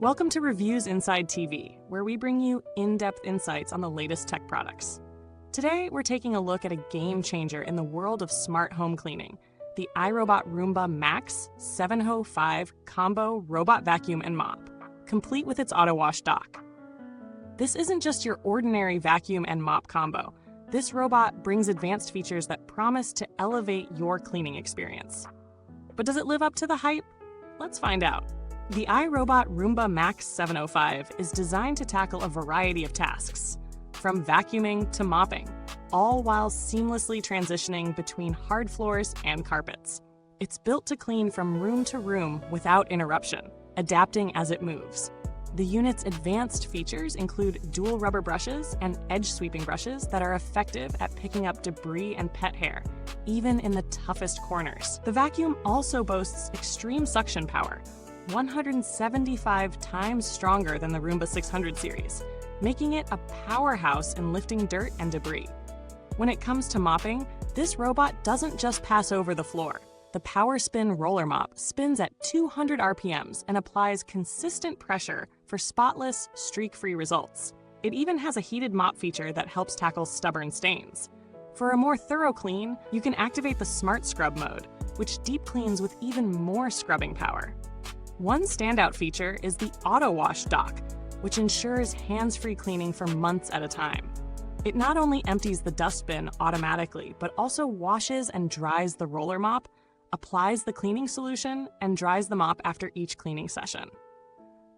Welcome to Reviewsinside TV, where we bring you in-depth insights on the latest tech products. Today, we're taking a look at a game changer in the world of smart home cleaning, the iRobot Roomba Max 705 Combo Robot Vacuum and Mop, complete with its AutoWash Dock. This isn't just your ordinary vacuum and mop combo. This robot brings advanced features that promise to elevate your cleaning experience. But does it live up to the hype? Let's find out. The iRobot Roomba Max 705 is designed to tackle a variety of tasks, from vacuuming to mopping, all while seamlessly transitioning between hard floors and carpets. It's built to clean from room to room without interruption, adapting as it moves. The unit's advanced features include dual rubber brushes and edge sweeping brushes that are effective at picking up debris and pet hair, even in the toughest corners. The vacuum also boasts extreme suction power, 175 times stronger than the Roomba 600 series, making it a powerhouse in lifting dirt and debris. When it comes to mopping, this robot doesn't just pass over the floor. The PowerSpin Roller Mop spins at 200 RPMs and applies consistent pressure for spotless, streak-free results. It even has a heated mop feature that helps tackle stubborn stains. For a more thorough clean, you can activate the Smart Scrub mode, which deep cleans with even more scrubbing power. One standout feature is the AutoWash Dock, which ensures hands-free cleaning for months at a time. It not only empties the dustbin automatically, but also washes and dries the roller mop, applies the cleaning solution, and dries the mop after each cleaning session.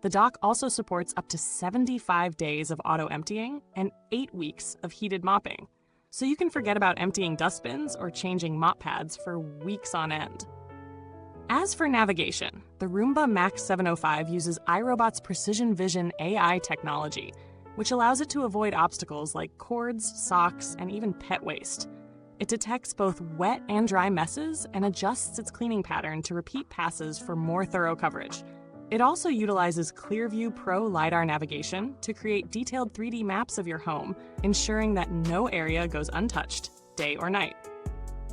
The dock also supports up to 75 days of auto-emptying and 8 weeks of heated mopping, so you can forget about emptying dustbins or changing mop pads for weeks on end. As for navigation, the Roomba Max 705 uses iRobot's PrecisionVision AI technology, which allows it to avoid obstacles like cords, socks, and even pet waste. It detects both wet and dry messes and adjusts its cleaning pattern to repeat passes for more thorough coverage. It also utilizes ClearView Pro LiDAR navigation to create detailed 3D maps of your home, ensuring that no area goes untouched, day or night.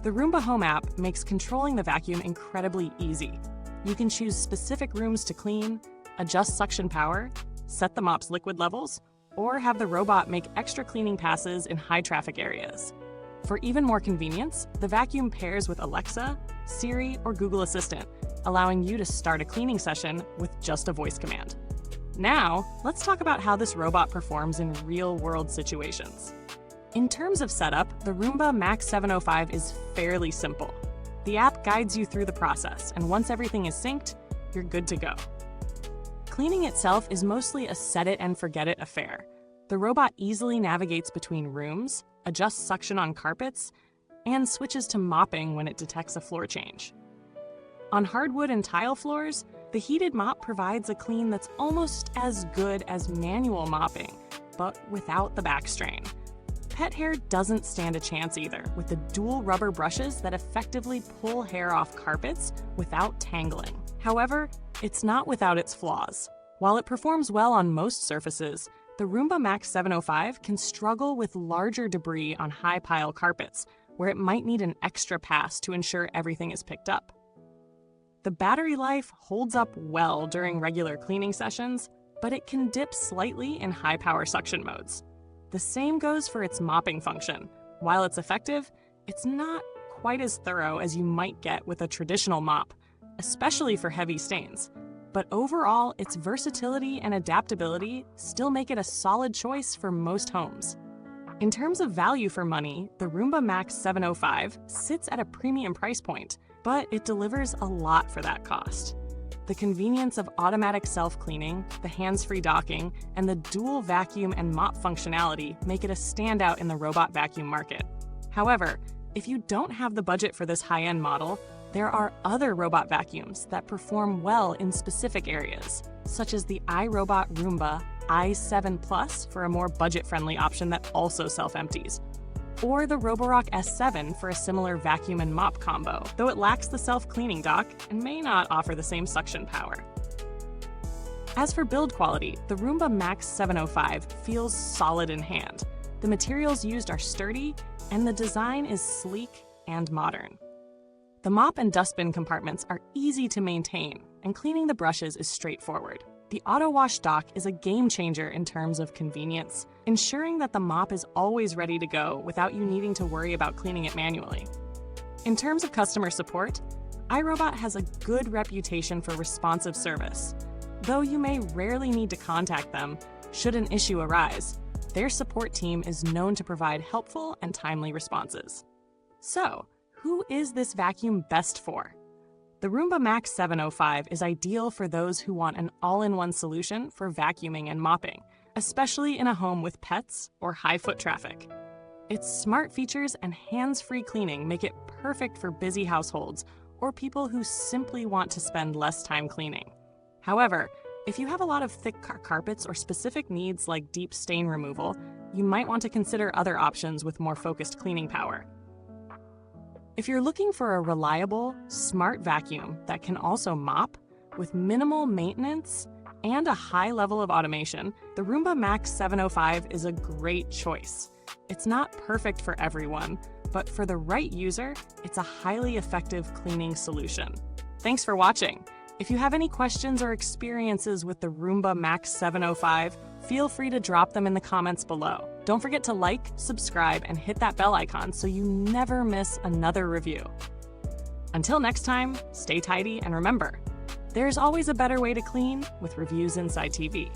The Roomba Home app makes controlling the vacuum incredibly easy. You can choose specific rooms to clean, adjust suction power, set the mop's liquid levels, or have the robot make extra cleaning passes in high-traffic areas. For even more convenience, the vacuum pairs with Alexa, Siri, or Google Assistant, allowing you to start a cleaning session with just a voice command. Now, let's talk about how this robot performs in real-world situations. In terms of setup, the Roomba Max 705 is fairly simple. The app guides you through the process, and once everything is synced, you're good to go. Cleaning itself is mostly a set-it-and-forget-it affair. The robot easily navigates between rooms, adjusts suction on carpets, and switches to mopping when it detects a floor change. On hardwood and tile floors, the heated mop provides a clean that's almost as good as manual mopping, but without the back strain. Pet hair doesn't stand a chance either, with the dual rubber brushes that effectively pull hair off carpets without tangling. However, it's not without its flaws. While it performs well on most surfaces, the Roomba Max 705 can struggle with larger debris on high-pile carpets, where it might need an extra pass to ensure everything is picked up. The battery life holds up well during regular cleaning sessions, but it can dip slightly in high-power suction modes. The same goes for its mopping function. While it's effective, it's not quite as thorough as you might get with a traditional mop, especially for heavy stains. But overall, its versatility and adaptability still make it a solid choice for most homes. In terms of value for money, the Roomba Max 705 sits at a premium price point, but it delivers a lot for that cost. The convenience of automatic self-cleaning, the hands-free docking, and the dual vacuum and mop functionality make it a standout in the robot vacuum market. However, if you don't have the budget for this high-end model, there are other robot vacuums that perform well in specific areas, such as the iRobot Roomba i7 Plus for a more budget-friendly option that also self-empties, or the Roborock S7 for a similar vacuum and mop combo, though it lacks the self-cleaning dock and may not offer the same suction power. As for build quality, the Roomba Max 705 feels solid in hand. The materials used are sturdy, and the design is sleek and modern. The mop and dustbin compartments are easy to maintain, and cleaning the brushes is straightforward. The AutoWash Dock is a game changer in terms of convenience, ensuring that the mop is always ready to go without you needing to worry about cleaning it manually. In terms of customer support, iRobot has a good reputation for responsive service. Though you may rarely need to contact them should an issue arise, their support team is known to provide helpful and timely responses. So, who is this vacuum best for? The Roomba Max 705 is ideal for those who want an all-in-one solution for vacuuming and mopping, especially in a home with pets or high foot traffic. Its smart features and hands-free cleaning make it perfect for busy households or people who simply want to spend less time cleaning. However, if you have a lot of thick carpets or specific needs like deep stain removal, you might want to consider other options with more focused cleaning power. If you're looking for a reliable, smart vacuum that can also mop with minimal maintenance and a high level of automation, the Roomba Max 705 is a great choice. It's not perfect for everyone, but for the right user, it's a highly effective cleaning solution. Thanks for watching. If you have any questions or experiences with the Roomba Max 705, feel free to drop them in the comments below. Don't forget to like, subscribe, and hit that bell icon so you never miss another review. Until next time, stay tidy and remember, there's always a better way to clean with Reviews Inside TV.